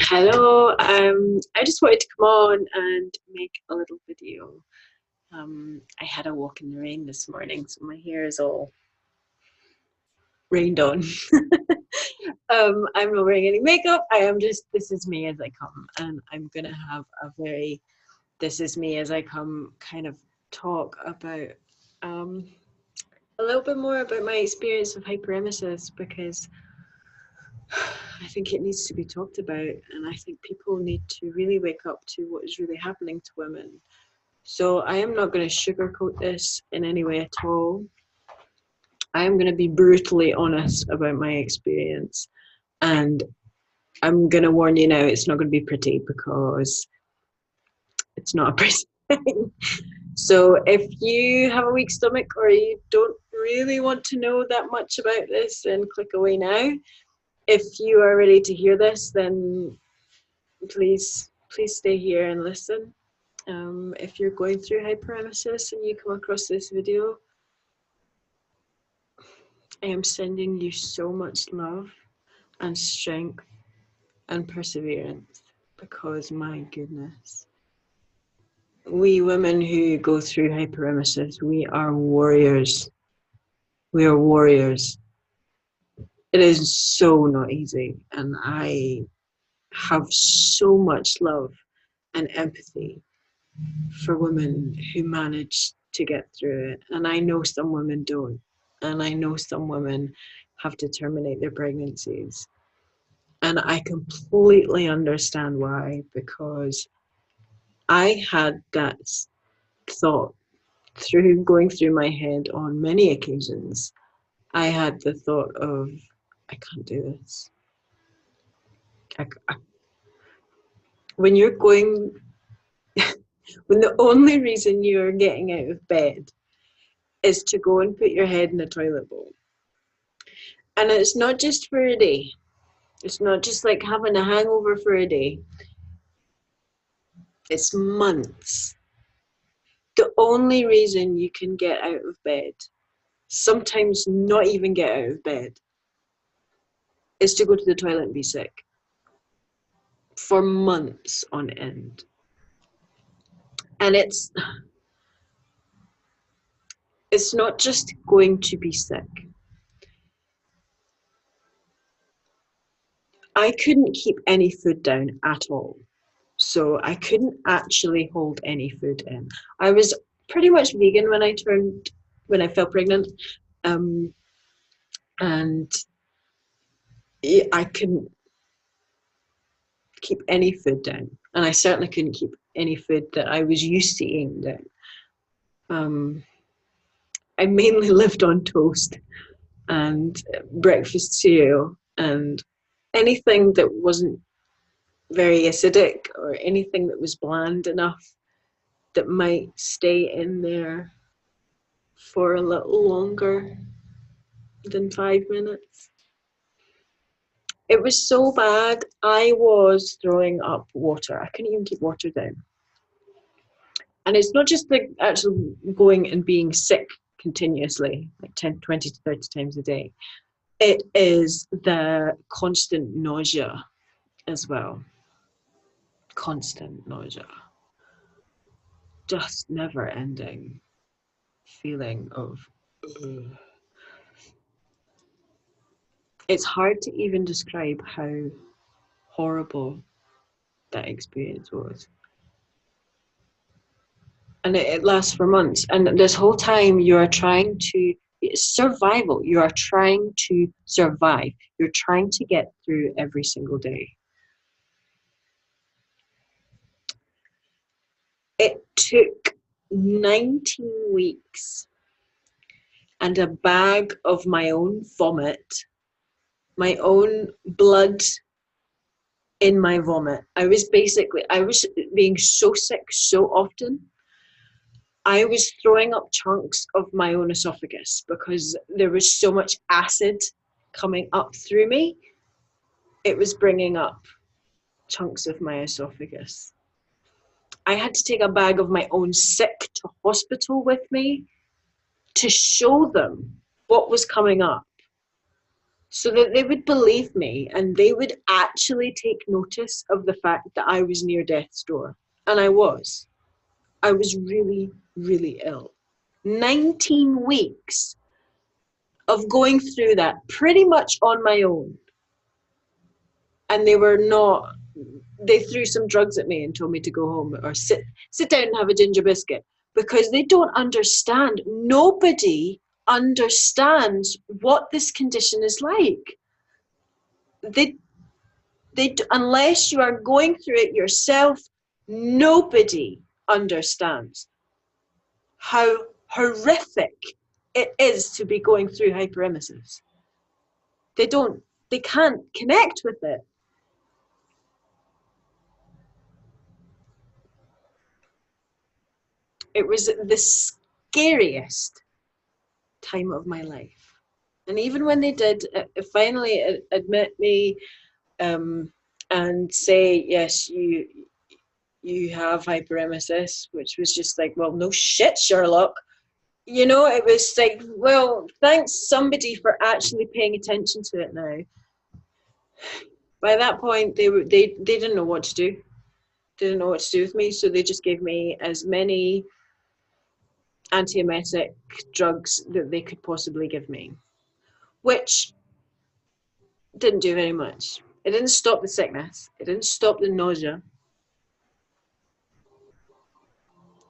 Hello, I just wanted to come on and make a little video. I had a walk in the rain this morning, so my hair is all rained on. I'm not wearing any makeup. This is me as I come, and I'm gonna have a very this is me as I come kind of talk about a little bit more about my experience of hyperemesis, because I think it needs to be talked about, and I think people need to really wake up to what is really happening to women. So I am not going to sugarcoat this in any way at all. I am going to be brutally honest about my experience, and I'm going to warn you now, it's not going to be pretty, because it's not a pretty thing. So if you have a weak stomach or you don't really want to know that much about this, then click away now. If you are ready to hear this, then please stay here and listen. If you're going through hyperemesis and you come across this video, I am sending you so much love and strength and perseverance, because my goodness, we women who go through hyperemesis, we are warriors. We are warriors. It is so not easy, and I have so much love and empathy for women who manage to get through it. And I know some women don't. And I know some women have to terminate their pregnancies. And I completely understand why, because I had that thought going through my head on many occasions. I had the thought of, I can't do this. When you're going, when the only reason you're getting out of bed is to go and put your head in the toilet bowl. And it's not just for a day. It's not just like having a hangover for a day. It's months. The only reason you can get out of bed, sometimes not even get out of bed, is to go to the toilet and be sick. For months on end. And it's not just going to be sick. I couldn't keep any food down at all. So I couldn't actually hold any food in. I was pretty much vegan when I fell pregnant. And I couldn't keep any food down. And I certainly couldn't keep any food that I was used to eating down. I mainly lived on toast and breakfast cereal and anything that wasn't very acidic or anything that was bland enough that might stay in there for a little longer than 5 minutes. It was so bad, I was throwing up water. I couldn't even keep water down. And it's not just the actual going and being sick continuously, like 10, 20 to 30 times a day. It is the constant nausea as well. Constant nausea. Just never ending feeling of It's hard to even describe how horrible that experience was. And it lasts for months. And this whole time you are trying to, it's survival. You are trying to survive. You're trying to get through every single day. It took 19 weeks and a bag of my own vomit, my own blood in my vomit. I was being so sick so often. I was throwing up chunks of my own esophagus because there was so much acid coming up through me. It was bringing up chunks of my esophagus. I had to take a bag of my own sick to hospital with me to show them what was coming up. so that they would believe me and they would actually take notice of the fact that I was near death's door. And I was. I was really, really ill. 19 weeks of going through that pretty much on my own. And they threw some drugs at me and told me to go home or sit down and have a ginger biscuit, because they don't understand. Nobody understands what this condition is like. Unless you are going through it yourself, nobody understands how horrific it is to be going through hyperemesis. They can't connect with it. It was the scariest time of my life. And even when they did finally admit me and say, yes, you have hyperemesis, which was just like, well, no shit, Sherlock. You know, it was like, well, thanks somebody for actually paying attention to it now. By that point, they didn't know what to do. They didn't know what to do with me, so they just gave me as many antiemetic drugs that they could possibly give me, which didn't do very much. It didn't stop the sickness. It didn't stop the nausea.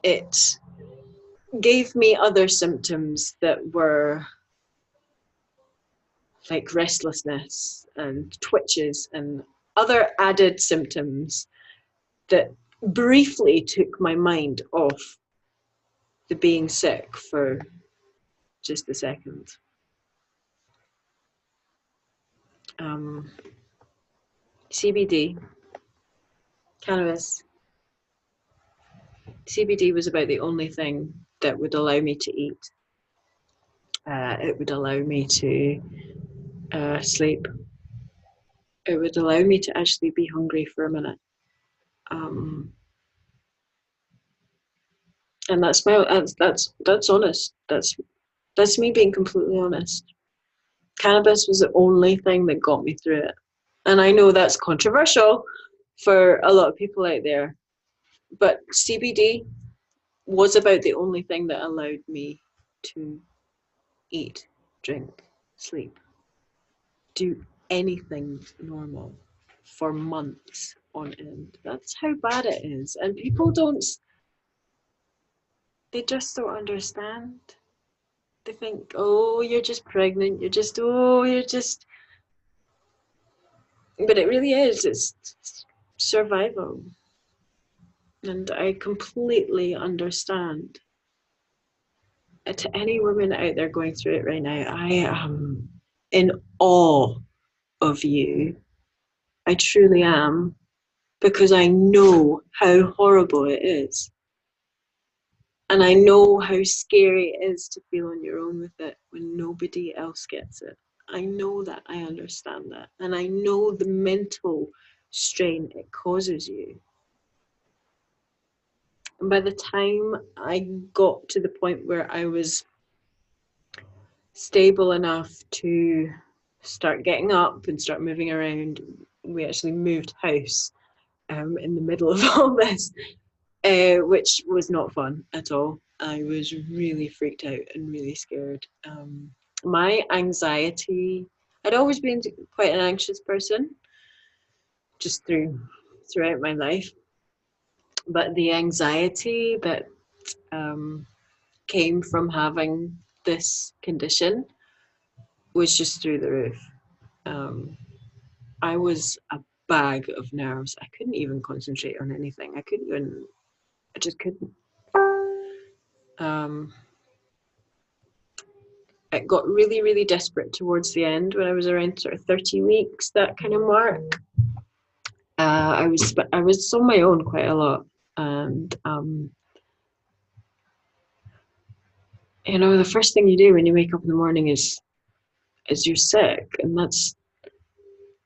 It gave me other symptoms that were like restlessness and twitches and other added symptoms that briefly took my mind off the being sick for just a second. CBD, cannabis. CBD was about the only thing that would allow me to eat. It would allow me to sleep. It would allow me to actually be hungry for a minute. And that's honest. That's me being completely honest. Cannabis was the only thing that got me through it. And I know that's controversial for a lot of people out there, but CBD was about the only thing that allowed me to eat, drink, sleep, do anything normal for months on end. That's how bad it is. And people they just don't understand. They think, oh, you're just pregnant. You're just. But it really is. It's survival. And I completely understand. To any woman out there going through it right now, I am in awe of you. I truly am, because I know how horrible it is. And I know how scary it is to feel on your own with it when nobody else gets it. I know that, I understand that. And I know the mental strain it causes you. And by the time I got to the point where I was stable enough to start getting up and start moving around, we actually moved house in the middle of all this, which was not fun at all. I was really freaked out and really scared. My anxiety, I'd always been quite an anxious person, just throughout my life. But the anxiety that came from having this condition was just through the roof. I was a bag of nerves. I couldn't even concentrate on anything. I just couldn't. It got really, really desperate towards the end when I was around sort of 30 weeks, that kind of mark. I was on my own quite a lot, and you know, the first thing you do when you wake up in the morning is you're sick, and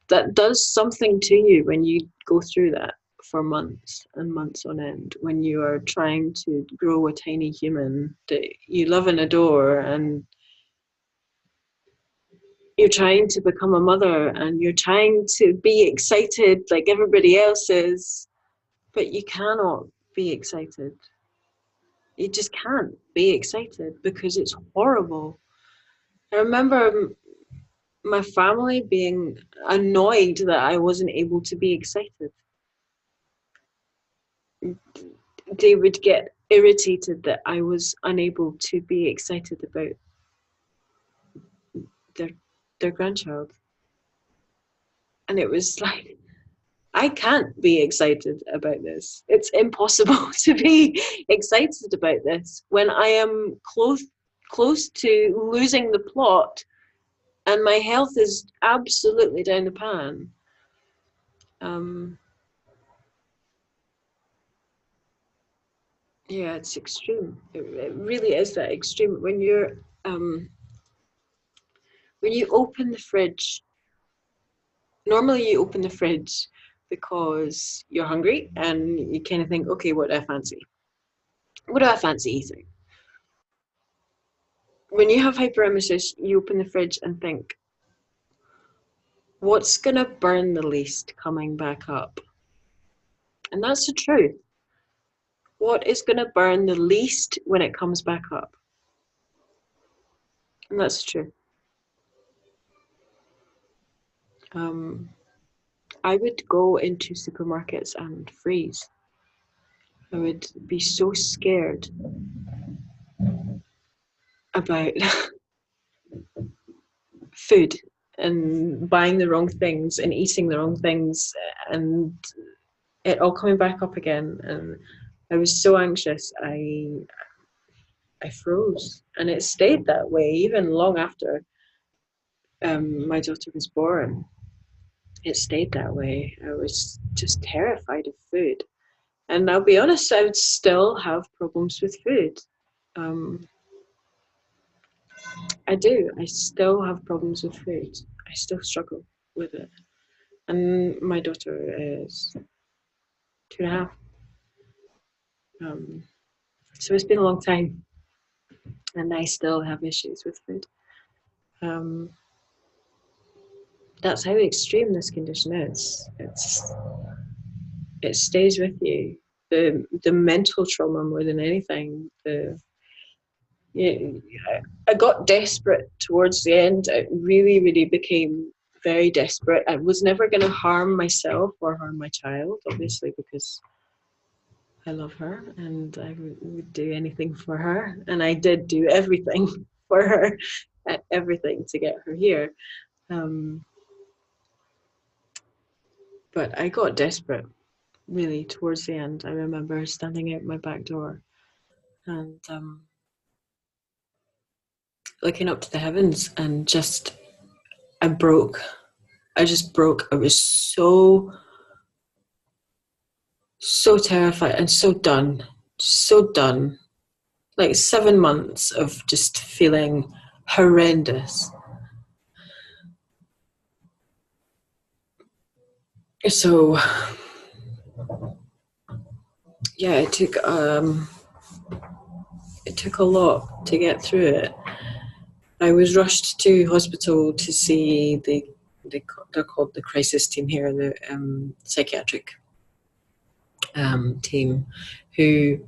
that does something to you when you go through that for months and months on end, when you are trying to grow a tiny human that you love and adore, and you're trying to become a mother and you're trying to be excited like everybody else is, but you cannot be excited. You just can't be excited because it's horrible. I remember my family being annoyed that I wasn't able to be excited. They would get irritated that I was unable to be excited about their grandchild. And it was like, I can't be excited about this. It's impossible to be excited about this when I am close to losing the plot and my health is absolutely down the pan. Yeah, it's extreme. It really is that extreme. When you open the fridge, normally you open the fridge because you're hungry and you kind of think, okay, what do I fancy? What do I fancy eating? When you have hyperemesis, you open the fridge and think, what's going to burn the least coming back up? And that's the truth. What is going to burn the least when it comes back up? And that's true. I would go into supermarkets and freeze. I would be so scared about food and buying the wrong things and eating the wrong things and it all coming back up again. And I was so anxious. I froze, and it stayed that way even long after my daughter was born. It stayed that way. I was just terrified of food. And I'll be honest, I would still have problems with food. I do. I still have problems with food. I still struggle with it. And my daughter is 2.5. So it's been a long time, and I still have issues with food. Um, that's how extreme this condition is. It stays with you. The mental trauma more than anything. I got desperate towards the end. I really became very desperate. I was never going to harm myself or harm my child, obviously, because I love her and I would do anything for her. And I did do everything for her, everything to get her here. But I got desperate, really, towards the end. I remember standing out my back door and looking up to the heavens and just, I broke. I just broke. I was so terrified and so done. Like 7 months of just feeling horrendous. So yeah, it took a lot to get through it. I was rushed to hospital to see they're called the crisis team here, the psychiatric team, who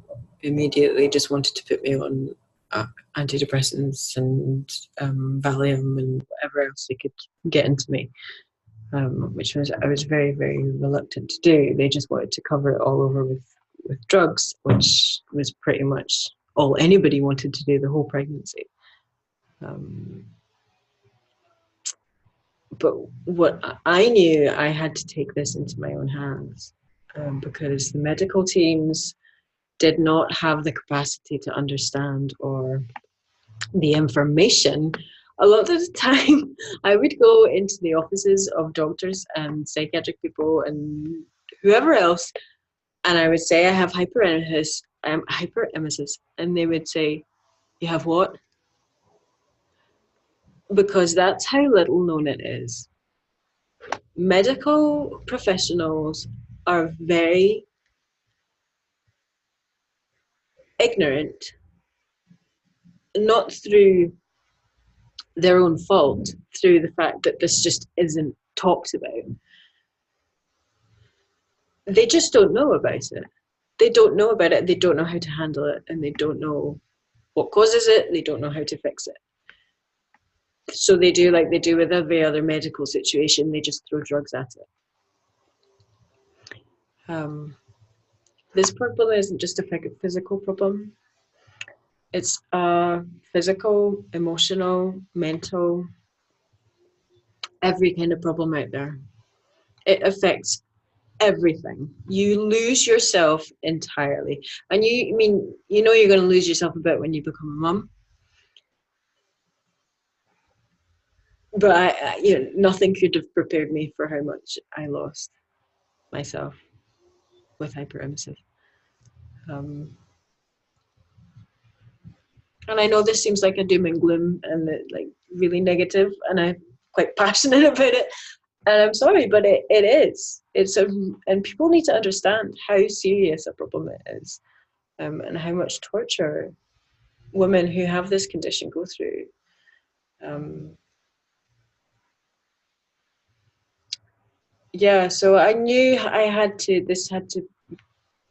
immediately just wanted to put me on antidepressants and Valium and whatever else they could get into me, which I was very reluctant to do. They just wanted to cover it all over with drugs, which was pretty much all anybody wanted to do the whole pregnancy. But what I knew, I had to take this into my own hands, because the medical teams did not have the capacity to understand or the information. A lot of the time, I would go into the offices of doctors and psychiatric people and whoever else, and I would say I have hyperemesis, and they would say, "You have what?" Because that's how little known it is. Medical professionals are very ignorant, not through their own fault through the fact that this just isn't talked about. They just don't know about it. They don't know about it. They don't know how to handle it, and they don't know what causes it. They don't know how to fix it. So they do like they do with every other medical situation. They just throw drugs at it. This problem isn't just a physical problem. It's a physical, emotional, mental, every kind of problem out there. It affects everything. You lose yourself entirely. And you, I mean, you know you're going to lose yourself a bit when you become a mum. But you know, nothing could have prepared me for how much I lost myself with hyperemesis. And I know this seems like a doom and gloom and like really negative, and I'm quite passionate about it. And I'm sorry, but it is. And people need to understand how serious a problem it is, and how much torture women who have this condition go through. Yeah, so I knew I had to. This had to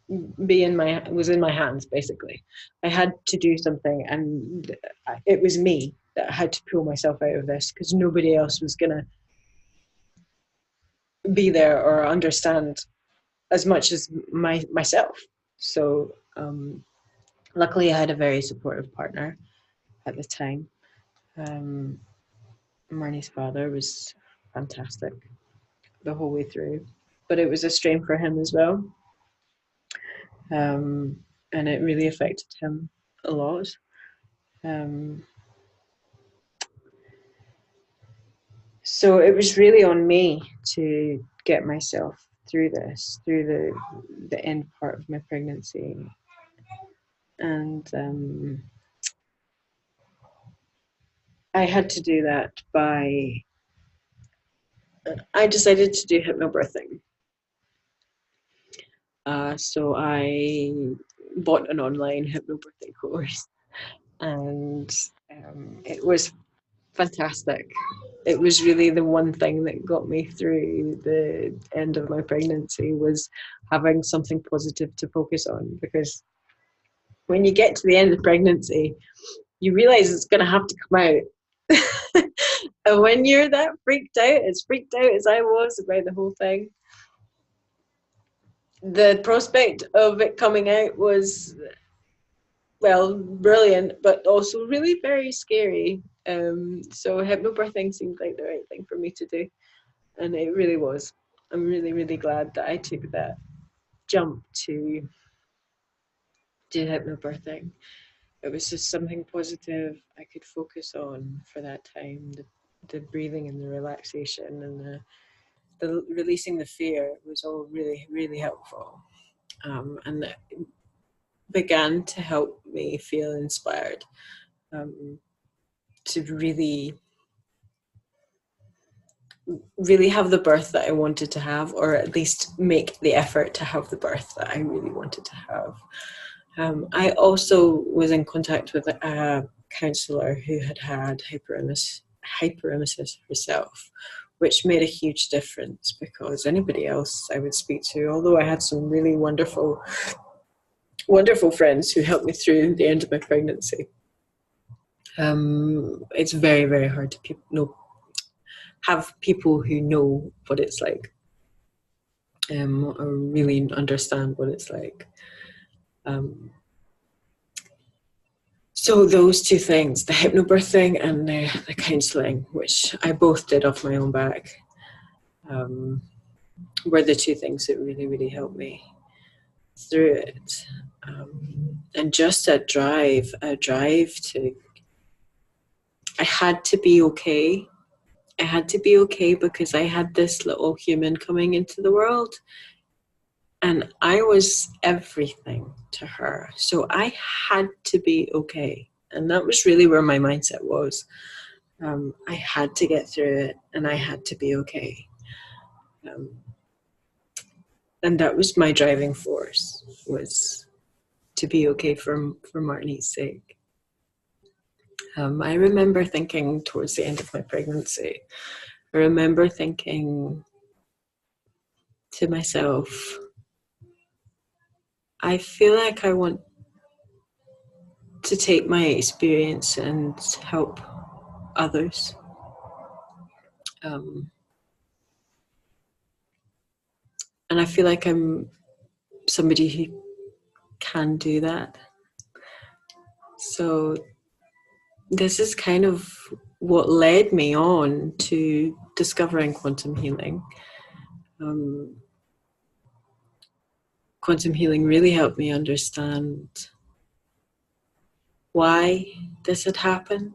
was in my hands basically. I had to do something, and it was me that had to pull myself out of this because nobody else was gonna be there or understand as much as myself. So luckily I had a very supportive partner at the time. Marnie's father was fantastic the whole way through, but it was a strain for him as well. And it really affected him a lot. So it was really on me to get myself through this, through the end part of my pregnancy. And I had to do that I decided to do hypnobirthing. So I bought an online hypnobirthing course, and it was fantastic. It was really the one thing that got me through the end of my pregnancy, was having something positive to focus on, because when you get to the end of pregnancy, you realize it's going to have to come out. And when you're that freaked out, as freaked out as I was about the whole thing, the prospect of it coming out was, well, brilliant, but also really very scary. So hypnobirthing seemed like the right thing for me to do, and it really was. I'm really, really glad that I took that jump to do hypnobirthing. It was just something positive I could focus on for that time. The breathing and the relaxation and the releasing the fear was all really, really helpful. And that began to help me feel inspired to really, really have the birth that I wanted to have, or at least make the effort to have the birth that I really wanted to have. I also was in contact with a counsellor who had hyperemesis herself, which made a huge difference, because anybody else I would speak to, although I had some really wonderful friends who helped me through the end of my pregnancy, it's very, very hard to have people who know what it's like, or really understand what it's like. So those two things, the hypnobirthing and the counselling, which I both did off my own back, were the two things that really, really helped me through it. And just a drive to, I had to be okay. I had to be okay because I had this little human coming into the world, and I was everything to her. So I had to be okay. And that was really where my mindset was. I had to get through it, and I had to be okay. And that was my driving force, was to be okay for Martini's sake. I remember thinking towards the end of my pregnancy, I remember thinking to myself, I feel like I want to take my experience and help others. And I feel like I'm somebody who can do that. So this is kind of what led me on to discovering quantum healing. Quantum healing really helped me understand why this had happened,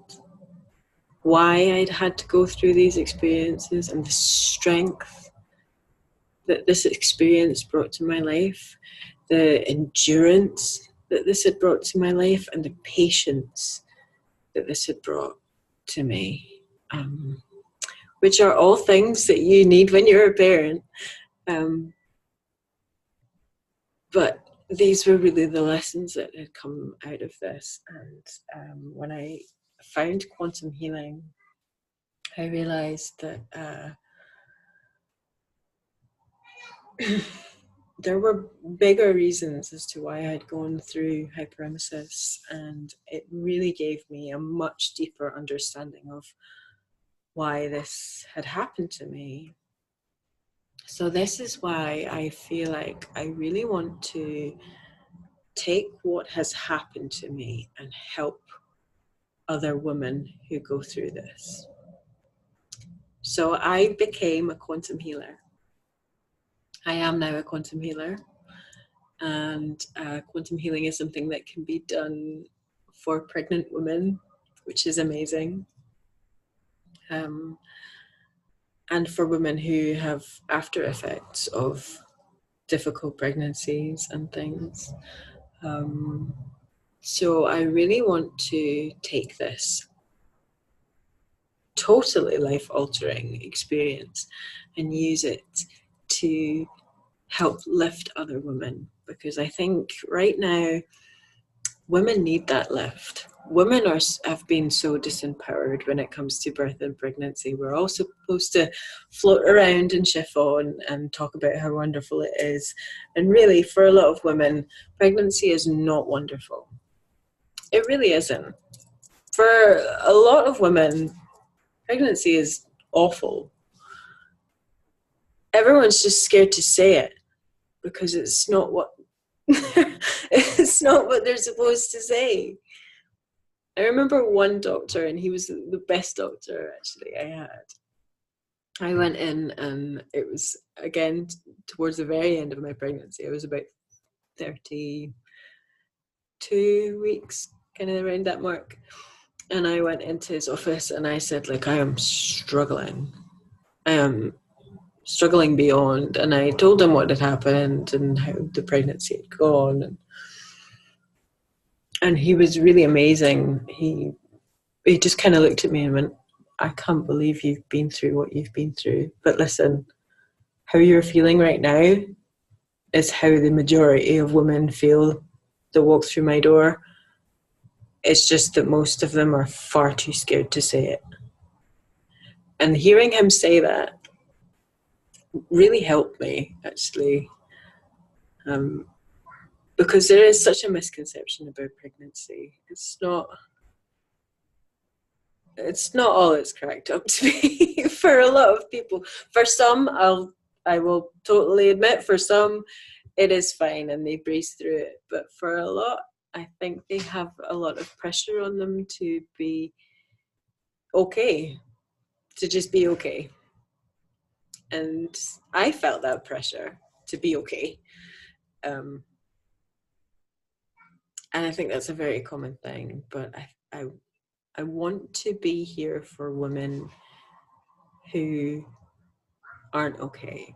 why I'd had to go through these experiences, and the strength that this experience brought to my life, the endurance that this had brought to my life, and the patience that this had brought to me, which are all things that you need when you're a parent. But these were really the lessons that had come out of this. And when I found quantum healing, I realized that there were bigger reasons as to why I had gone through hyperemesis, and it really gave me a much deeper understanding of why this had happened to me. So this is why I feel like I really want to take what has happened to me and help other women who go through this. So I became a quantum healer. I am now a quantum healer, and quantum healing is something that can be done for pregnant women, which is amazing. And for women who have after effects of difficult pregnancies and things. So I really want to take this totally life-altering experience and use it to help lift other women, because I think right now women need that lift. Women have been so disempowered when it comes to birth and pregnancy. We're all supposed to float around in chiffon and talk about how wonderful it is. And really, for a lot of women, pregnancy is not wonderful. It really isn't. For a lot of women, pregnancy is awful. Everyone's just scared to say it because it's not what it's not what they're supposed to say. I remember one doctor, and he was the best doctor actually I had. I went in, and it was again towards the very end of my pregnancy. I was about 32 weeks, kind of around that mark. And I went into his office and I said, like, I am struggling. I am struggling beyond. And I told him what had happened and how the pregnancy had gone. And he was really amazing. He just kind of looked at me and went, I can't believe you've been through what you've been through. But listen, how you're feeling right now is how the majority of women feel that walk through my door. It's just that most of them are far too scared to say it. And hearing him say that really helped me, actually. Because there is such a misconception about pregnancy. It's not all it's cracked up to be for a lot of people. For some, I will totally admit, for some it is fine and they breeze through it. But for a lot, I think they have a lot of pressure on them to be okay, to just be okay. And I felt that pressure to be okay. And I think that's a very common thing, but I want to be here for women who aren't okay,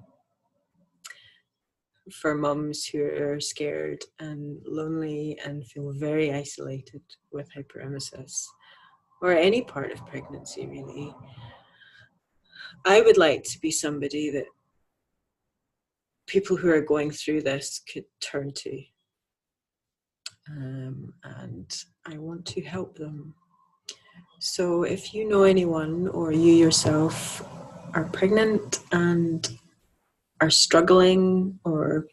for mums who are scared and lonely and feel very isolated with hyperemesis, or any part of pregnancy, really. I would like to be somebody that people who are going through this could turn to. And I want to help them. So if you know anyone or you yourself are pregnant and are struggling or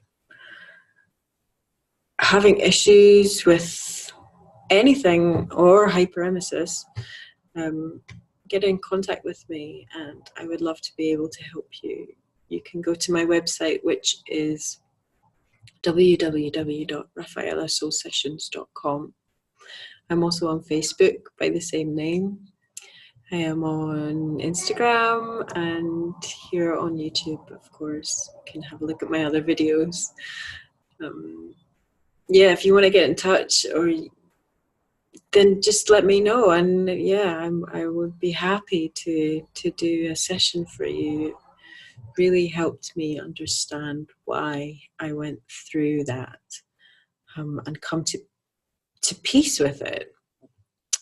having issues with anything or hyperemesis, get in contact with me and I would love to be able to help you. You can go to my website, which is www.rafaelasoulsessions.com. I'm also on Facebook by the same name. I am on Instagram and here on YouTube, of course. You can have a look at my other videos. Yeah, if you want to get in touch, or then just let me know, and yeah, I would be happy to do a session for you. It really helped me understand why I went through that, and come to peace with it.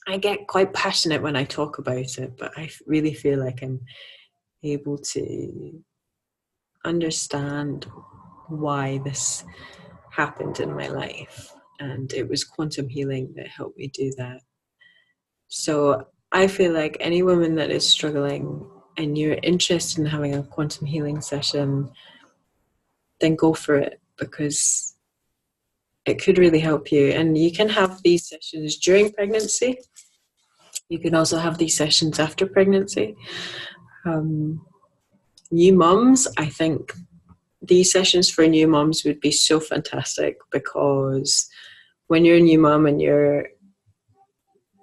I get quite passionate when I talk about it, but I really feel like I'm able to understand why this happened in my life, and it was quantum healing that helped me do that. So I feel like any woman that is struggling and you're interested in having a quantum healing session, then go for it, because it could really help you. And you can have these sessions during pregnancy. You can also have these sessions after pregnancy. New mums, I think these sessions for new mums would be so fantastic, because when you're a new mum and you're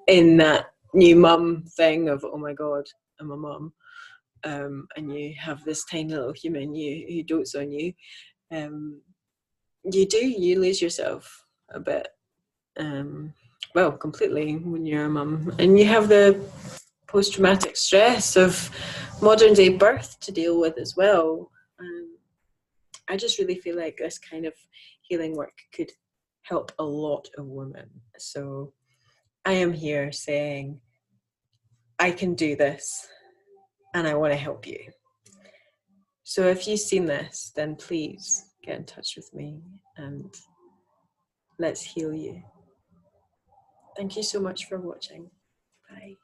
in that new mum thing of, oh my God, I'm a mum, and you have this tiny little human who dotes on you, you lose yourself a bit, well, completely, when you're a mum, and you have the post-traumatic stress of modern day birth to deal with as well. I just really feel like this kind of healing work could help a lot of women. So I am here saying, I can do this and I want to help you. So if you've seen this, then please get in touch with me and let's heal you. Thank you so much for watching. Bye.